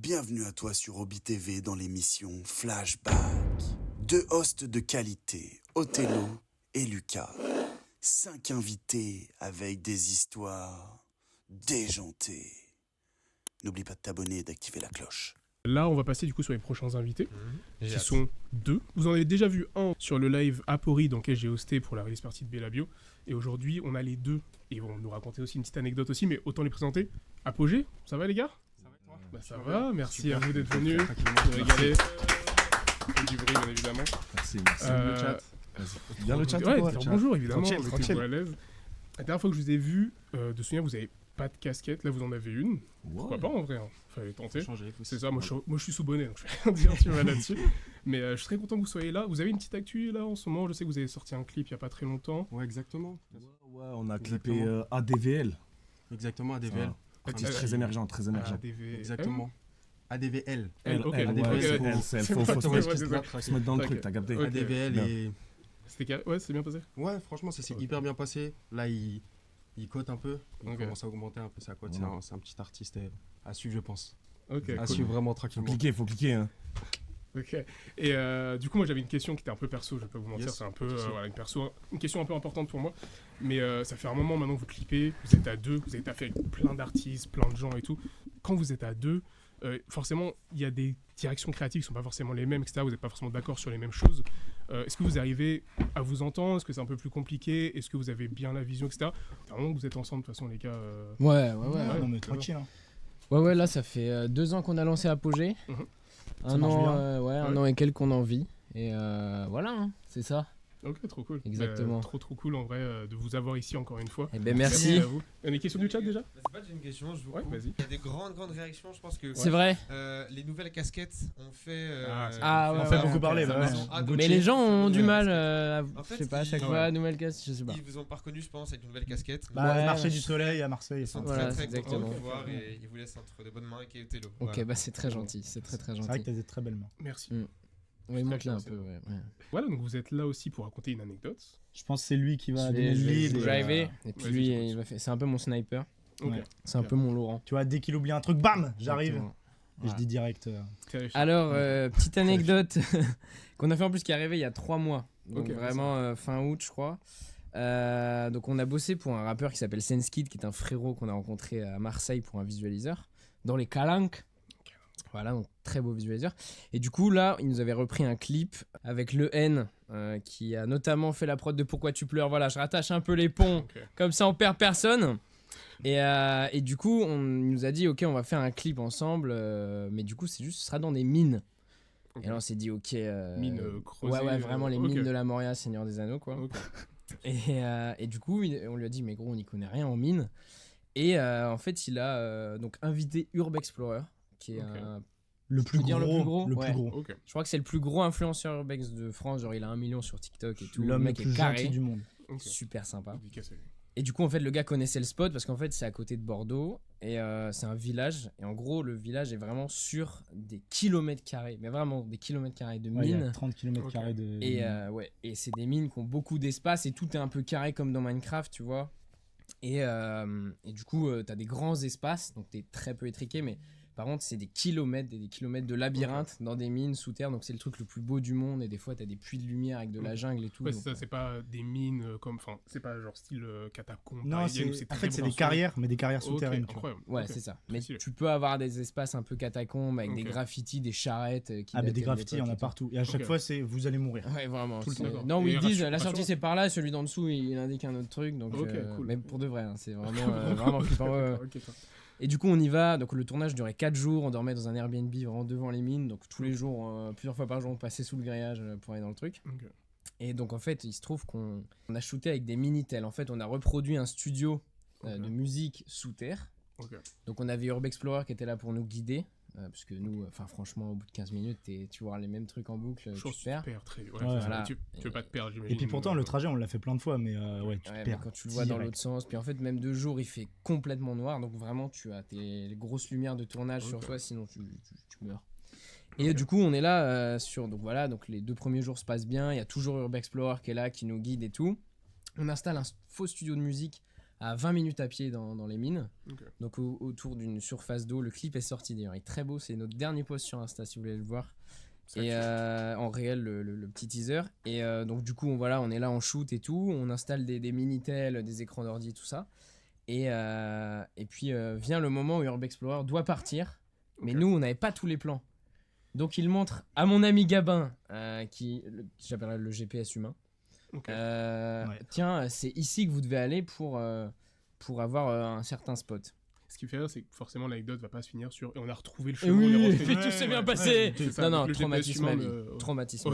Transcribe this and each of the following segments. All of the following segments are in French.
Bienvenue à toi sur Obi TV dans l'émission Flashback. 2 hosts de qualité, Othello et Lucas. 5 invités avec des histoires déjantées. N'oublie pas de t'abonner et d'activer la cloche. Là, on va passer du coup sur les prochains invités, qui sont 2. Vous en avez déjà vu un sur le live Apori, dans lequel j'ai hosté pour la release party de Bellabio. Et aujourd'hui, on a les 2. Et ils vont nous raconter aussi une petite anecdote aussi, mais autant les présenter. Apogée, ça va les gars ? Ça va et toi ? Bah ça va, merci super. À vous d'être venus. Vous régalez. Du bruit, bien évidemment. Merci le chat. Bien le chat. Ouais, bonjour évidemment. Tranquille. À l'aise. La dernière fois que je vous ai vu, de souvenir, vous avez pas de casquette, là vous en avez une. Pourquoi pas en vrai, hein. Fallait tenter. C'est ça, moi je suis sous bonnet, donc je vais rien dire tu vois, là-dessus. Mais je suis très content que vous soyez là. Vous avez une petite actu là en ce moment, je sais que vous avez sorti un clip il y a pas très longtemps. Ouais, exactement. Ouais, on a clippé ADVL. Exactement, ADVL. Très émergent, très émergent. ADVL. Exactement. ADVL. Ok, faut se mettre dans le truc, t'as capté. ADVL et... Ouais, c'est bien passé. Ouais, franchement, ça s'est hyper bien passé. Là, il cote un peu. Il commence à augmenter un peu sa cote. C'est un petit artiste à suivre, je pense. À suivre vraiment tranquillement. Faut cliquer. Hein. Ok. Et du coup, moi j'avais une question qui était un peu perso, je vais pas vous mentir, c'est un peu une question un peu importante pour moi. Mais ça fait un moment maintenant que vous clippez, vous êtes à 2, vous êtes affaire avec plein d'artistes, plein de gens et tout. Quand vous êtes à 2, forcément, il y a des directions créatives qui sont pas forcément les mêmes, etc. Vous n'êtes pas forcément d'accord sur les mêmes choses. Est-ce que vous arrivez à vous entendre ? Est-ce que c'est un peu plus compliqué ? Est-ce que vous avez bien la vision, etc. Vraiment, vous êtes ensemble de toute façon, les gars. Ouais. Non, mais tranquille. Hein. Ouais, là, ça fait 2 ans qu'on a lancé Apogée. Un an et quelques qu'on en vit. Et voilà, hein, c'est ça. Ok, trop cool. Exactement. Trop cool en vrai de vous avoir ici encore une fois. Eh ben merci. À vous. Il y a des questions du chat déjà ? J'ai une question, je vous coupe. Vas-y. Il y a des grandes réactions, je pense que... C'est vrai. Les nouvelles casquettes ont fait... on fait beaucoup parler. Mais les gens ont du mal, En fait, je sais pas, à chaque fois, nouvelle casquette, je sais pas. Ils vous ont pas reconnu, je pense, avec une nouvelle casquette. Le marché du soleil à Marseille. Ils sont très contents de vous voir et ils vous laissent entre de bonnes mains avec Othello. Ok, bah c'est très gentil, c'est très gentil. C'est vrai que t'as des très belles mains. Merci. Oui, monte-la un peu, ouais. Voilà, donc vous êtes là aussi pour raconter une anecdote. Je pense que c'est lui qui va donner le lead. Et puis lui, il va faire. C'est un peu mon sniper. Ouais. C'est un peu mon Laurent. Tu vois, dès qu'il oublie un truc, bam, j'arrive. Et je dis direct. Alors, petite anecdote qu'on a fait en plus qui est arrivée il y a 3 mois. Donc vraiment fin août, je crois. Donc on a bossé pour un rappeur qui s'appelle Senskid, qui est un frérot qu'on a rencontré à Marseille pour un visualiseur. Dans les Calanques. Voilà, donc très beau visualiseur. Et du coup, là, il nous avait repris un clip avec Le N, qui a notamment fait la prod de Pourquoi tu pleures. Voilà, je rattache un peu les ponts, comme ça on perd personne. Et du coup, on nous a dit, ok, on va faire un clip ensemble, mais du coup, ce sera dans des mines. Et là, on s'est dit, ok. Mines creusées. Ouais, vraiment les mines de la Moria, Seigneur des Anneaux, quoi. Et du coup, on lui a dit, mais gros, on n'y connaît rien en mines. Et en fait, il a donc invité Urb Explorer, qui est le plus gros. Je crois que c'est le plus gros influenceur urbex de France. Genre, il a 1 million sur TikTok et tout. L'homme le mec le plus est carré gentil du monde. Super sympa. Et du coup, en fait, le gars connaissait le spot parce qu'en fait, c'est à côté de Bordeaux et c'est un village. Et en gros, le village est vraiment sur des kilomètres carrés, mais vraiment des kilomètres carrés de mines. Il y a 30 kilomètres carrés de mines. Et c'est des mines qui ont beaucoup d'espace et tout est un peu carré comme dans Minecraft, tu vois. Et du coup, t'as des grands espaces, donc t'es très peu étriqué, mais par contre, c'est des kilomètres de labyrinthes dans des mines sous terre, donc c'est le truc le plus beau du monde. Et des fois, t'as des puits de lumière avec de la jungle et tout. Ouais, ça, c'est pas des mines comme. Enfin, c'est pas genre style catacombe. Non, en fait, c'est des carrières, mais des carrières souterraines. Ouais, c'est ça. Mais tu peux avoir des espaces un peu catacombes avec des graffitis, des charrettes. Mais des graffitis, il y en a partout. Et à chaque fois, c'est vous allez mourir. Ouais, vraiment. Tout le temps. Non, où ils disent la sortie c'est par là, celui d'en dessous il indique un autre truc. Donc, cool. Mais pour de vrai, c'est vraiment flippant. Et du coup, on y va. Donc, le tournage durait 4 jours. On dormait dans un Airbnb vraiment devant les mines. Donc, tous les jours, plusieurs fois par jour, on passait sous le grillage pour aller dans le truc. Et donc, en fait, il se trouve qu'on a shooté avec des Minitel. En fait, on a reproduit un studio de musique sous terre. Donc, on avait Urb Explorer qui était là pour nous guider. Parce que nous, franchement, au bout de 15 minutes, tu vois les mêmes trucs en boucle. Tu te perds. Tu veux pas te perdre, j'imagine. Et puis pourtant, le trajet, on l'a fait plein de fois, mais tu te perds. Quand tu le vois dans l'autre sens, puis en fait, même 2 jours, il fait complètement noir. Donc vraiment, tu as tes grosses lumières de tournage sur toi, sinon tu meurs. Et du coup, on est là donc les 2 premiers jours se passent bien. Il y a toujours Urb Explorer qui est là, qui nous guide et tout. On installe un faux studio de musique à 20 minutes à pied dans les mines. Donc autour d'une surface d'eau. Le clip est sorti d'ailleurs, il est très beau, c'est notre dernier post sur Insta si vous voulez le voir. Et en réel le petit teaser. Et donc du coup on est là en shoot et tout, on installe des Minitel, des écrans d'ordi, tout ça. Et puis vient le moment où Urb Explorer doit partir, mais nous on n'avait pas tous les plans. Donc il montre à mon ami Gabin, qui j'appellerai le GPS humain. Tiens, c'est ici que vous devez aller pour avoir un certain spot. Ce qui fait rire, c'est que forcément l'anecdote va pas se finir sur et on a retrouvé le chemin. Oui, puis tout s'est bien passé. Non, traumatisme à vie. Traumatisme.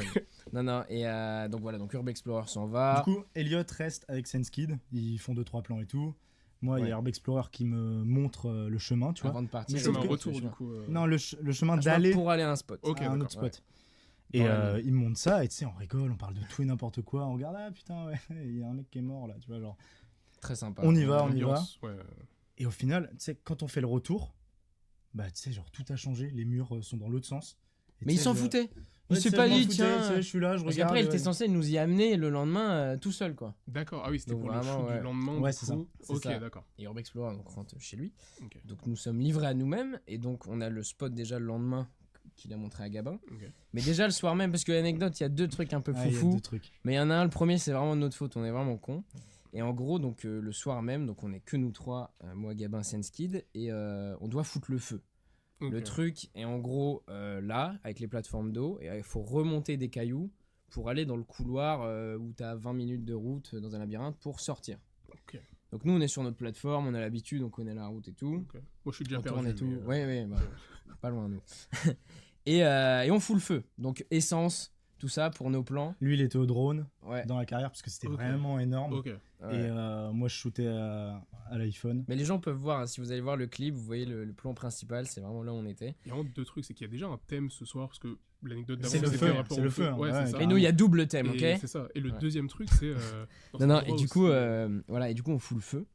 Non, et donc voilà, donc Urb Explorer s'en va. Du coup, Elliot reste avec SenseKid, ils font 2-3 plans et tout. Moi, il y a Urb Explorer qui me montre le chemin, tu vois. Avant de partir. Le chemin retour, du coup. Non, le chemin d'aller pour aller à un spot. À un autre spot. Et il me montre ça, et tu sais, on rigole, on parle de tout et n'importe quoi. On regarde, putain, il y a un mec qui est mort là, tu vois, genre. Très sympa. On y va. Ouais. Et au final, tu sais, quand on fait le retour, bah, tu sais, genre, tout a changé, les murs sont dans l'autre sens. Et mais il s'en foutait. Il s'est pas dit, tiens, je suis là, je regarde. Après, il était censé nous y amener le lendemain tout seul, quoi. D'accord, ah oui, c'était donc, pour vraiment, le shoot du lendemain. Ouais, c'est ça. Ok, d'accord. Et Urb Explorer donc, rentre chez lui. Donc nous sommes livrés à nous-mêmes, et donc on a le spot déjà le lendemain qu'il a montré à Gabin. Mais déjà le soir même, parce que l'anecdote, il y a 2 trucs un peu foufou. Mais il y en a un, le premier, c'est vraiment de notre faute, on est vraiment cons. Et en gros, donc le soir même, donc on est que nous 3, moi, Gabin, SenseKid, et on doit foutre le feu. Le truc est en gros là, avec les plateformes d'eau, et il faut remonter des cailloux pour aller dans le couloir où tu as 20 minutes de route dans un labyrinthe pour sortir. Donc nous, on est sur notre plateforme, on a l'habitude, on connaît la route et tout. Moi, je suis déjà perdu. Et tout. Ouais, bah, pas loin, nous. et on fout le feu. Donc essence, tout ça pour nos plans. Lui, il était au drone dans la carrière parce que c'était vraiment énorme. Ouais. Et moi, je shootais à l'iPhone. Mais les gens peuvent voir, hein, si vous allez voir le clip, vous voyez le plan principal, c'est vraiment là où on était. Il y a vraiment 2 trucs, c'est qu'il y a déjà un thème ce soir, parce que l'anecdote d'avant, c'est le feu. Ouais, c'est ça. Et nous, il y a double thème, ok. C'est ça. Et le deuxième truc, c'est... et du coup, on fout le feu.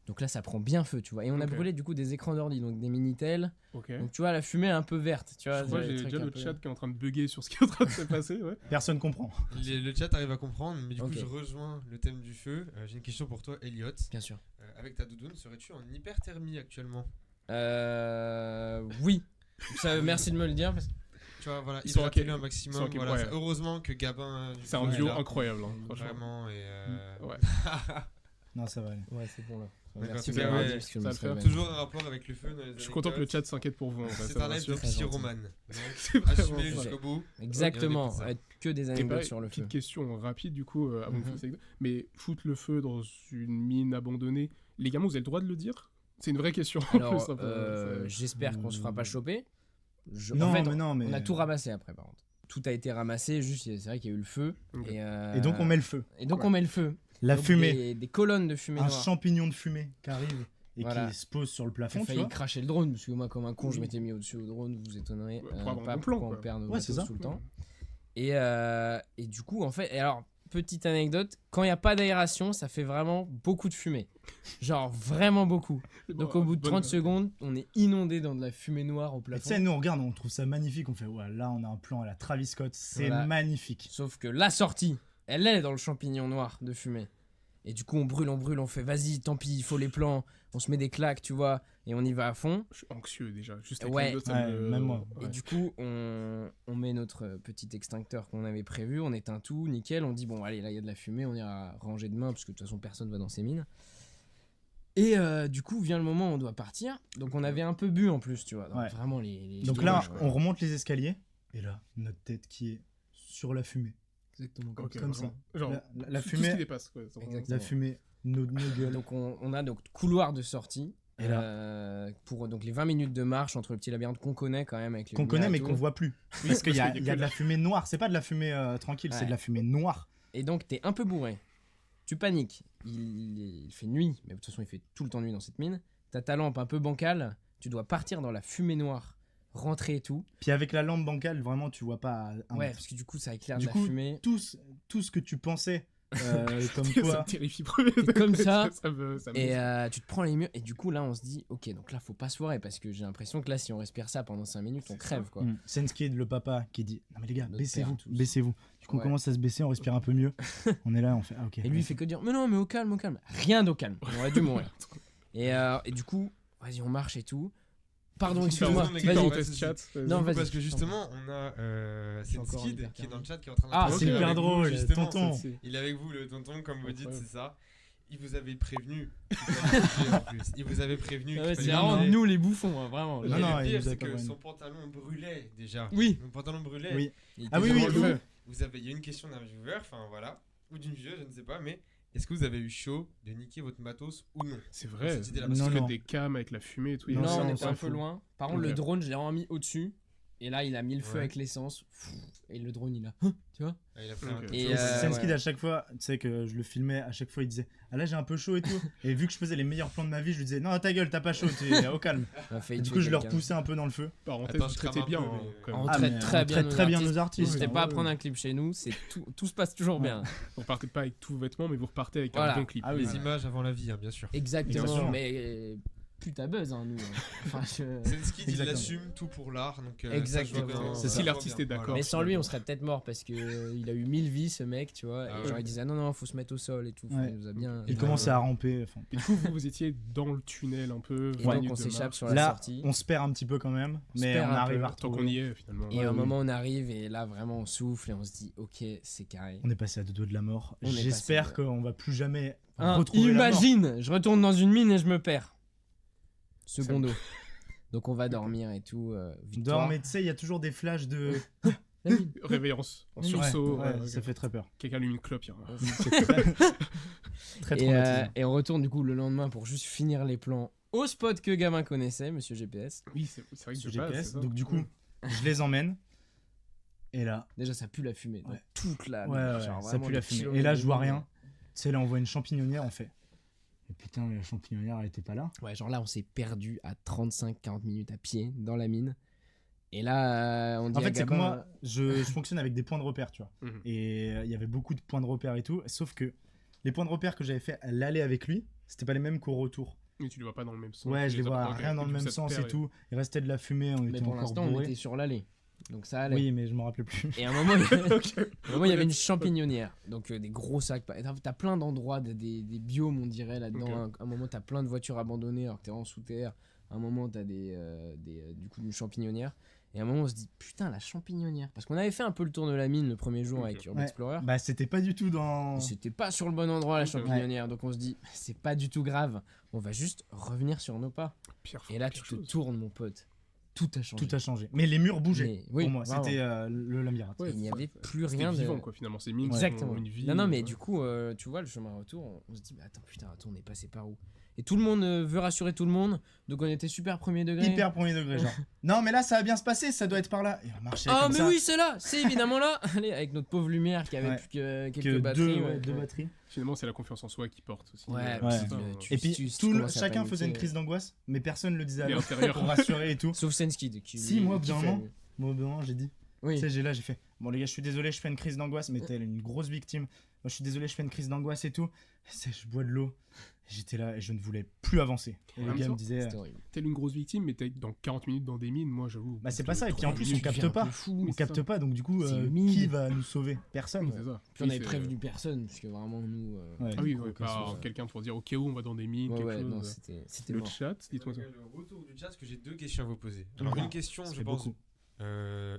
Donc là, ça prend bien feu, tu vois. Et on a brûlé du coup des écrans d'ordi, donc des Minitel. Donc tu vois, la fumée est un peu verte, tu vois. Je crois que j'ai déjà le chat qui est en train de bugger sur ce qui est en train de se passer. Personne comprend. Le chat arrive à comprendre, mais du coup, je rejoins le thème du feu. J'ai une question pour toi, Elliot. Bien sûr. Avec ta doudoune, serais-tu en hyperthermie actuellement? Oui. Merci de me le dire. Parce... Tu vois, voilà, hydrater un maximum. Voilà, heureusement que Gabin. C'est un duo incroyable. Vraiment. Et Non, ça va aller. Ouais, c'est bon là. Merci bien. Toujours un rapport avec le feu. Je suis content que le chat s'inquiète pour vous. C'est un live de Psyroman. Assumez jusqu'au bout. Exactement. Que des anecdotes sur le feu. Petite question rapide du coup, avant de foutre. Mais foutre le feu dans une mine abandonnée, les gamins, vous avez le droit de le dire? C'est une vraie question. Alors, j'espère qu'on se fera pas choper. On a tout ramassé après, par contre. Tout a été ramassé, juste c'est vrai qu'il y a eu le feu. Et donc on met le feu. On met le feu. La fumée. Des colonnes de fumée noire. Un champignon de fumée qui arrive et qui se pose sur le plafond. J'ai failli cracher le drone, parce que moi, comme un con, je m'étais mis au-dessus au drone, vous étonnerez. Pas pourquoi on perd nos matos tout le temps. Et du coup, en fait, alors, petite anecdote, quand il n'y a pas d'aération, ça fait vraiment beaucoup de fumée. Genre vraiment beaucoup. Donc au bout de 30 secondes, on est inondé dans de la fumée noire au plafond. Tu sais, nous on regarde, on trouve ça magnifique, on fait là on a un plan à la Travis Scott, c'est magnifique. Sauf que la sortie, elle est dans le champignon noir de fumée. Et du coup on brûle, on fait vas-y, tant pis, il faut les plans, on se met des claques, tu vois, et on y va à fond. Je suis anxieux déjà, juste avec même moi. Et du coup on met notre petit extincteur qu'on avait prévu, on éteint tout, nickel, on dit bon allez là il y a de la fumée, on ira ranger demain parce que de toute façon personne va dans ces mines. Et du coup vient le moment où on doit partir, donc on avait un peu bu en plus, tu vois, donc vraiment donc là on remonte les escaliers, et là notre tête qui est sur la fumée. Exactement comme ça. Genre, la fumée, tout ce qui dépasse, quoi. La fumée, nos gueules. Donc on a donc couloir de sortie. Et là, pour donc les 20 minutes de marche entre le petit labyrinthe qu'on connaît quand même avec les qu'on connaît mais qu'on voit plus. Parce qu'il y a de la fumée noire, c'est pas de la fumée tranquille, c'est de la fumée noire. Et donc t'es un peu bourré. Tu paniques. Il fait nuit, mais de toute façon il fait tout le temps nuit dans cette mine. T'as ta lampe un peu bancale, tu dois partir dans la fumée noire. Rentrer et tout. Puis avec la lampe bancale, vraiment, tu vois pas. Parce que du coup, ça éclaire de la fumée. Tout ce que tu pensais Comme Ça quoi. me terrifie premier. Comme ça. Et tu te prends les murs. Et du coup, là, on se dit, ok, donc là, faut pas se foirer parce que j'ai l'impression que là, si on respire ça pendant 5 minutes, on crève, quoi. Senskid, le papa, qui dit non mais les gars, Notre baissez-vous, père, tous. baissez-vous. Du coup, on commence à se baisser, on respire un peu mieux. On est là, on fait ok. Et lui, il fait que dire, mais non, mais au calme, au calme. Rien d'au calme. On aurait dû mourir. Et du coup, vas-y, on marche et tout. Pardon, excuse-moi. Vas-y, chat. Non, vas-y. Parce que justement, on a Senskid qui est dans le chat qui est en train de. Ah, c'est hyper drôle, tonton. Il est avec vous, le tonton, comme vous dites, c'est ça. Il vous avait prévenu. Il vous avait prévenu. C'est vraiment nous les bouffons, hein, vraiment. Non, le pire, c'est que son pantalon brûlait déjà. Oui. Son pantalon brûlait. Oui. Ah oui. Il y a une question d'un viewer, enfin voilà, ou d'une vieuse, je ne sais pas, mais est-ce que vous avez eu chaud de niquer votre matos ou non? C'est vrai. Parce que des cams avec la fumée et tout. Non, on était un peu loin. Par contre, le drone, je l'ai vraiment mis au-dessus. Et là, il a mis le feu Ouais. avec l'essence. Et le drone, il a. Tu vois? Il a fait Ok. un Et Senskid, à chaque fois, tu sais que je le filmais, à chaque fois il disait ah là j'ai un peu chaud et tout. Et vu que je faisais les meilleurs plans de ma vie, je lui disais non ta gueule, t'as pas chaud, t'es au calme. Et du coup, je le repoussais un peu dans le feu. Parenthèse, Attends, vous je crame traitez un bien. peu, hein, mais- quand même. On Ah, traite mais très on bien traite très bien nos artistes. N'hésitez pas à Ouais. prendre un clip chez nous. Tout se passe toujours bien. Vous repartez pas avec tous vos vêtements, mais vous repartez avec Voilà. un bon clip. Ah oui. Les images avant la vie, hein, bien sûr. Exactement. Exactement. Mais putain buzz, hein, nous. Enfin, Senskid, il Exactement. assume tout pour l'art, donc Exactement. ça, je vois bien. C'est si Ça, je vois l'artiste bien. est d'accord. Voilà. Mais sans lui, on serait peut-être mort parce que il a eu 1000 vies, ce mec, tu vois. Ah Et ouais. genre, il disait ah non, faut se mettre au sol et tout. Enfin, Ouais. il nous a bien. Il commençait à ramper. enfin. Et du coup, vous étiez dans le tunnel un peu. Et 20 donc, minutes on de s'échappe marche. sur la Là, sortie. on se perd un petit peu quand même, se mais perd on un arrive peu. à Tant qu'on retrouver. y est, finalement. Et Ouais, à un oui. moment, on arrive et là, vraiment, on souffle et on se dit ok, c'est carré. On est passé à deux doigts de la mort. On est J'espère passé, qu'on va plus jamais Hein, retrouver la mort. imagine, je retourne dans une mine et je me perds. Secondo. Donc on va dormir et tout. Victoire. Dors, mais tu sais, il y a toujours des flashs de. La mine. Réveillance, en Ouais, sursaut. Ouais, ça fait très peur. Quelqu'un allume une clope. il y a un- C'est très Et, traumatisant. et on retourne du coup le lendemain pour juste finir les plans au spot que Gavin connaissait, Monsieur GPS. Oui, c'est vrai que Sur de base, GPS. c'est ça. Donc du coup, je les emmène. Et là, Déjà ça pue la fumée. Donc, Ouais. toute la. ouais, genre, ça vraiment pue la des fumée. kilomètres Et là, de je vois mine. rien. Tu sais, là, on voit une champignonnière, on fait. Et putain, la champignonnière, elle était pas là. Ouais, genre là on s'est perdu à 35-40 minutes à pied dans la mine. Et là on dit En à fait, c'est que Gabin, moi, je fonctionne avec des points de repère, tu vois. Mhm. Et il y avait beaucoup de points de repère et tout. Sauf que les points de repère que j'avais fait à l'aller avec lui, c'était pas les mêmes qu'au retour. Mais tu les vois pas dans le même sens. Ouais, je les vois Ok. rien dans Et le du coup, même ça te sens perd et tout. Il restait de la fumée, on mais était pour encore l'instant on bourrés. était sur l'allée. Donc ça allait. Oui, mais je m'en rappelais plus. Et à un moment, il y avait une champignonnière. Donc des gros sacs. T'as plein d'endroits, des biomes, on dirait, là-dedans. Ok. À un moment, t'as plein de voitures abandonnées alors que t'es en sous terre. À un moment, t'as du coup une champignonnière. Et à un moment, on se dit, putain, la champignonnière. Parce qu'on avait fait un peu le tour de la mine le premier jour Ok. avec Urban Ouais. Explorer. Bah, c'était pas du tout dans. Et c'était pas sur le bon endroit, la Ok. champignonnière. Donc on se dit, c'est pas du tout grave. On va juste revenir sur nos pas. Pierre, Et là, tu quelque te chose. tournes, mon pote. Tout a changé. Tout a changé. Mais les murs bougeaient. Mais oui, pour moi, vraiment. c'était le labyrinthe. Ouais, Il n'y avait plus C'était rien de. vivant, quoi, finalement. Ces mines qui Exactement. ont une vie. Non, mais ouais. du coup, tu vois, le chemin retour, on se dit, mais attends, on est passé par où? Et tout le monde veut rassurer tout le monde, donc on était super premier degré. Hyper premier degré, genre. Non, mais là, ça va bien se passer, ça doit être par là. Et on marchait Ah, comme mais ça. oui, c'est là, c'est évidemment là. Allez, avec notre pauvre lumière qui avait Ouais. plus que Que quelques batteries. deux batteries. Finalement, c'est la confiance en soi qui porte aussi. Ouais, Euh, ouais. c'est ça, hein. Et puis, tu commences à chacun paniquer. faisait une crise d'angoisse, mais personne le disait à Et l'autre intérieur. pour rassurer et tout. Sauf Senskid qui. Si, moi, au qui bout d'un fait- moment, Moi, au bout d'un moment, j'ai dit. Oui. Tu sais, j'ai fait. Bon, les gars, je suis désolé, je fais une crise d'angoisse, mais t'es une grosse victime. Moi, je suis désolé, je fais une crise d'angoisse et tout. Je bois de l'eau. J'étais là et je ne voulais plus avancer. Et En le même gars me temps, disait. C'était horrible. T'es une grosse victime, mais t'es dans 40 minutes dans des mines, moi j'avoue. Bah, c'est pas ça. Et puis en plus, on Tu capte deviens un pas. peu fou, On mais capte ça. pas, donc du coup, C'est humide. qui va nous sauver? Personne. C'est ça. Puis on Oui, avait c'est- prévenu personne, parce que vraiment, nous. Ouais. Ah oui, Donc, ouais, pas chose. quelqu'un pour dire au cas où on va dans des mines, Ouais, quelque ouais, chose. non, c'était Le mort. chat, dites-moi ça. Le retour du chat, parce que j'ai deux questions à vous poser. Alors, Ah, une question, ça je fait pense, beaucoup.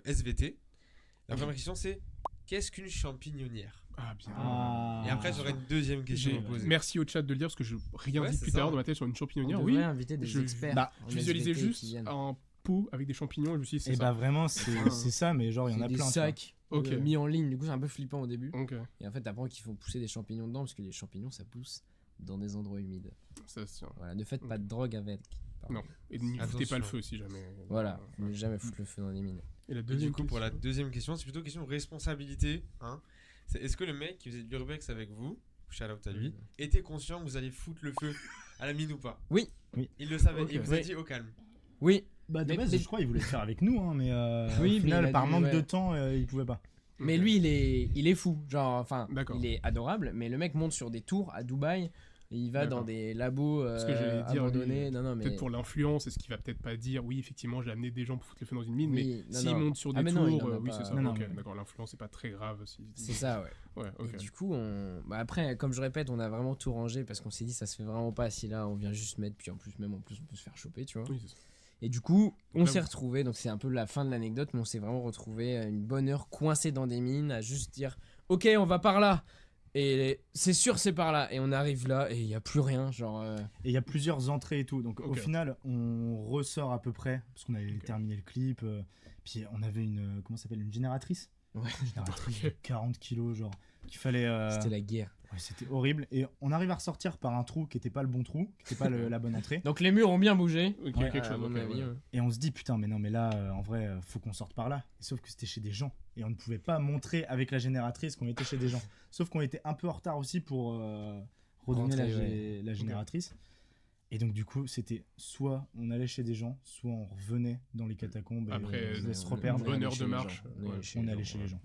SVT. La première question, c'est qu'est-ce qu'une champignonnière? Ah, bien. Ah. Et après, j'aurai une deuxième question à J'ai- vous poser. Merci au chat de le dire parce que je rien Ouais, dit c'est depuis ça. tout à l'heure dans ma tête sur une On champignonnière. devrait Oui, inviter des je- experts. bah, en je visualisais SVT qui juste viennent. un pot avec des champignons et je me suis dit, c'est Et ça. bah, vraiment, c'est ça, mais genre, il y en C'est a des plein. tu vois. sacs Ok. mis en ligne, du coup c'est un peu flippant au début. Ok, Et en fait t'apprends qu'ils font pousser des champignons dedans parce que les champignons ça pousse dans des endroits humides. ça se tient. Voilà, ne faites pas de drogue avec. Pardon. Non. Et n'y Attention. foutez pas le feu si jamais. Voilà, ne jamais foutre le feu dans les mines. Et la Et deuxième du coup, pour la question. deuxième question, c'est plutôt question de responsabilité. Hein. C'est est-ce que le mec qui faisait de l'urbex avec vous, shout out à lui, était conscient que vous alliez foutre le feu à la mine ou pas? Oui. Oui. Il le savait, Ok. il vous a Oui. dit au calme. Oui, Bah, de Mais- base, mais- je crois qu'il voulait le faire avec nous, hein, mais Oui, au mais final, il a par dit, manque ouais. de temps, il pouvait pas. Mais lui, il est fou. Genre, enfin, il est adorable, mais le mec monte sur des tours à Dubaï. Et il va dans des labos abandonnés. Peut-être pour l'influence, est-ce qu'il va peut-être pas dire oui, effectivement, j'ai amené des gens pour foutre le feu dans une mine, mais s'il monte sur des tours, oui, c'est ça. D'accord, l'influence, c'est pas très grave. C'est ça, ouais. Et du coup, après, comme je répète, on a vraiment tout rangé parce qu'on s'est dit, ça se fait vraiment pas si là, on vient juste mettre, puis en plus, on peut se faire choper, tu vois. Oui, c'est ça. Et du coup, on s'est retrouvés, donc c'est un peu la fin de l'anecdote, mais on s'est vraiment retrouvés une bonne heure coincés dans des mines à juste dire, ok, on va par là. Et c'est sûr, c'est par là. Et on arrive là et il n'y a plus rien. Genre, Et il y a plusieurs entrées et tout. Donc au final, on ressort à peu près. Parce qu'on avait terminé le clip. Puis on avait une. Comment ça s'appelle ? Une génératrice. Ouais. Une génératrice de 40 kilos, genre. Qu'il fallait. C'était la guerre. Ouais, c'était horrible. Et on arrive à ressortir par un trou qui n'était pas le bon trou, qui n'était pas la bonne entrée. Donc les murs ont bien bougé. Quelque chose, à mon avis. Et on se dit, putain, mais non, mais là, en vrai, faut qu'on sorte par là. Sauf que c'était chez des gens. Et on ne pouvait pas montrer avec la génératrice qu'on était chez des gens. Sauf qu'on était un peu en retard aussi pour redonner la génératrice. Et donc, du coup, c'était soit on allait chez des gens, soit on revenait dans les catacombes. Après, on se repère. Une bonne heure de marche. On est allé chez les gens.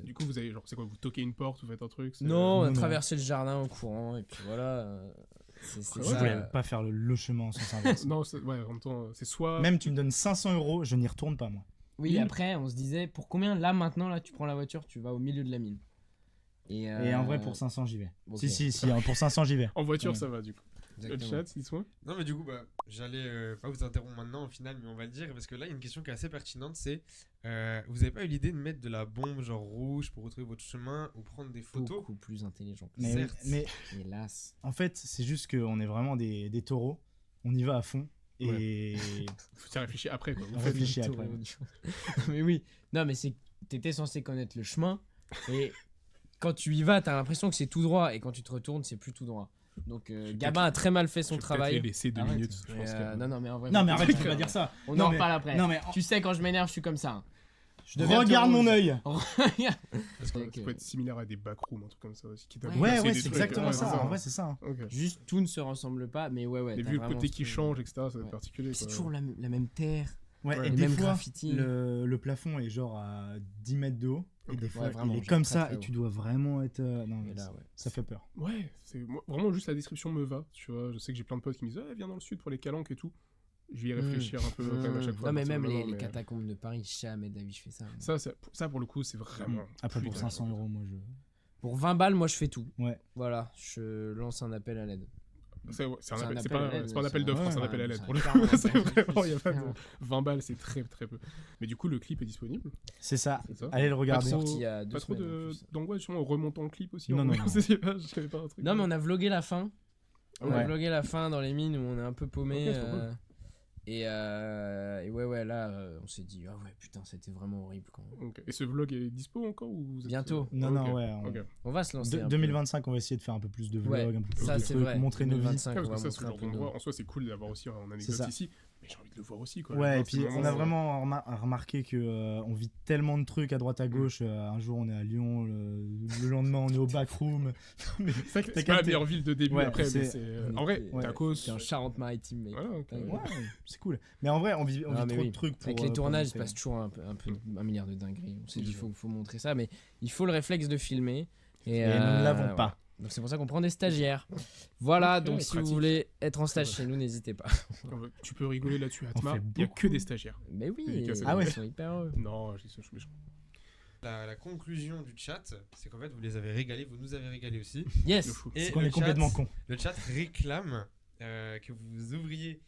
Du coup, vous avez, genre, c'est quoi, vous toquez une porte, vous faites un truc ? Non, on a traversé le jardin en courant. Et puis voilà. Je voulais pas faire le chemin en sens inverse. Non, en même temps, c'est soit. Même tu me donnes 500 €, je n'y retourne pas, moi. Oui, après, on se disait, pour combien là, maintenant, là, tu prends la voiture, tu vas au milieu de la mine. Et en vrai, pour 500, j'y vais. Okay. Si, pour 500, j'y vais. En voiture, ça va, du coup. Exactement. Le chat, dis-moi. Non, mais du coup, j'allais pas vous interrompre maintenant au final, mais on va le dire parce que là, il y a une question qui est assez pertinente, c'est vous avez pas eu l'idée de mettre de la bombe genre rouge pour retrouver votre chemin ou prendre des photos ? Beaucoup plus intelligent. Mais hélas. En fait, c'est juste qu'on est vraiment des taureaux. On y va à fond. Et faut réfléchir après, quoi. On réfléchit après. Mais oui. Non, mais t'étais censé connaître le chemin. Et quand tu y vas, t'as l'impression que c'est tout droit. Et quand tu te retournes, c'est plus tout droit. Donc Gabin a très mal fait son travail. Je vais laisser 2 minutes. Je pense non, mais en vrai. Non, mais arrête, tu peux pas dire ça. On en reparle après. Non, mais tu sais, quand je m'énerve, je suis comme ça. Regarde mon œil. Parce que ça peut être similaire à des backrooms, un truc comme ça aussi. Ouais, c'est exactement ça. En vrai, c'est ça. Juste tout ne se ressemble pas, mais ouais. Et vu le côté qui change, etc., ça va être particulier. C'est toujours la même terre. Ouais, et des fois, le plafond est genre à 10 mètres de haut. Et des fois, il est comme ça et tu dois vraiment être. Non, mais ça fait peur. Ouais, vraiment juste la description me va. Tu vois, je sais que j'ai plein de potes qui me disent viens dans le sud pour les calanques et tout. Je vais y réfléchir un peu quand même à chaque fois. Non, mais même les catacombes de Paris, jamais David, je fais ça. Ça pour le coup, c'est vraiment. Après, pour 500 €, moi je. Pour 20 balles, moi je fais tout. Ouais. Voilà, je lance un appel à l'aide. C'est pas un appel d'offres, c'est un appel à l'aide pour le coup. C'est vraiment, il y a pas de 20 balles, c'est très très peu. Mais du coup, le clip est disponible. C'est ça. Allez le regarder. Pas trop d'angoisse en remontant le clip aussi. Non. J'avais pas un truc. Non, mais on a vlogué la fin. On a vlogué la fin dans les mines où on est un peu paumé. Et ouais, là, on s'est dit, ah ouais, putain, c'était vraiment horrible. Et ce vlog est dispo encore ou vous êtes... Bientôt. Non, ouais. On va se lancer. 2025, on va essayer de faire un peu plus de vlogs, un peu plus ça, de c'est vrai. Montrer nos vies. Parce que ça, ce genre d'endroit, en soi, c'est cool d'avoir aussi en anecdote ici. Mais j'ai envie de le voir aussi, quoi. Ouais, et puis on a vraiment remarqué qu'on vit tellement de trucs à droite à gauche. Un jour, on est à Lyon, le lendemain, on est au backroom. C'est pas la meilleure ville de début après, mais c'est. En vrai, Tacos. C'est en Charente-Maritime, mec. Ouais, c'est cool. Mais en vrai, on vit trop de trucs. Avec les tournages, il se passe toujours un milliard de dingueries. On s'est dit, il faut montrer ça, mais il faut le réflexe de filmer. Et nous ne l'avons pas. Donc c'est pour ça qu'on prend des stagiaires. Voilà, donc si vous voulez être en stage chez nous, n'hésitez pas. Tu peux rigoler là-dessus, Atma. Il n'y a que des stagiaires. Mais oui, ils sont hyper heureux. Non, je suis méchant. La conclusion du chat, c'est qu'en fait, vous les avez régalés, vous nous avez régalés aussi. Yes. C'est qu'on est complètement cons. Le chat réclame que vous ouvriez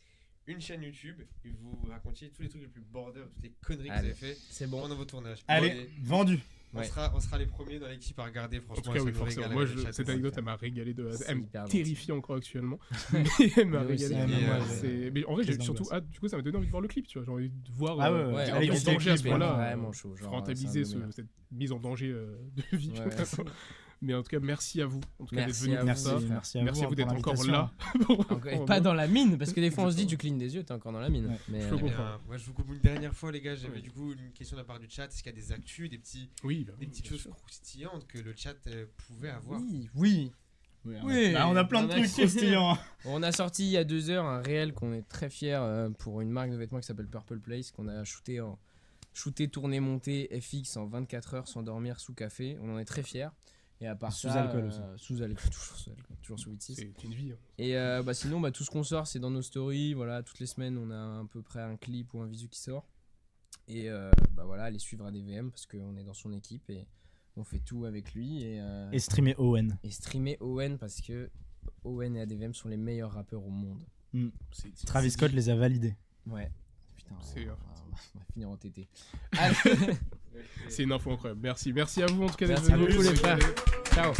une chaîne YouTube et vous racontiez tous les trucs les plus border, toutes les conneries que vous avez fait pendant vos tournages. Allez, vendu. On sera les premiers dans l'équipe à regarder, franchement. En tout cas, oui, forcément. Moi, cette anecdote, elle m'a régalé elle me terrifie encore actuellement. Mais elle m'a régalé. Mais en vrai, j'ai surtout hâte. Du coup, ça m'a donné envie de voir le clip, tu vois. J'ai envie de voir en danger à ce point-là. Vraiment chaud. Rentabiliser cette mise en danger de vie. Mais en tout cas, merci à vous. En tout cas, d'être venu pour ça. Merci à vous d'être encore là. Et pas dans la mine, parce que des fois on se dit tu clignes des yeux, t'es encore dans la mine. Moi, je vous coupe une dernière fois, les gars. J'avais du coup une question de la part du chat. Est-ce qu'il y a des actus, des petites choses croustillantes que le chat pouvait avoir? Oui. On a plein de trucs croustillants. On a sorti il y a 2 heures un réel qu'on est très fier pour une marque de vêtements qui s'appelle Purple Place, qu'on a shooté shooter, tourner, monter FX en 24 heures sans dormir, sous café. On en est très fiers. Et à part sous ça, alcool aussi. Sous alcool, toujours sous 8-6. C'est une vie. Hein. Et sinon, tout ce qu'on sort, c'est dans nos stories. Voilà, toutes les semaines, on a à peu près un clip ou un visu qui sort. Et voilà, aller suivre ADVM parce qu'on est dans son équipe et on fait tout avec lui. Et streamer Owen. Et streamer Owen parce que Owen et ADVM sont les meilleurs rappeurs au monde. Travis Scott les a validés. Ouais. Putain, on va finir en tété. C'est une info incroyable. Merci à vous en tout cas d'être venus. Merci beaucoup les frères. Ciao.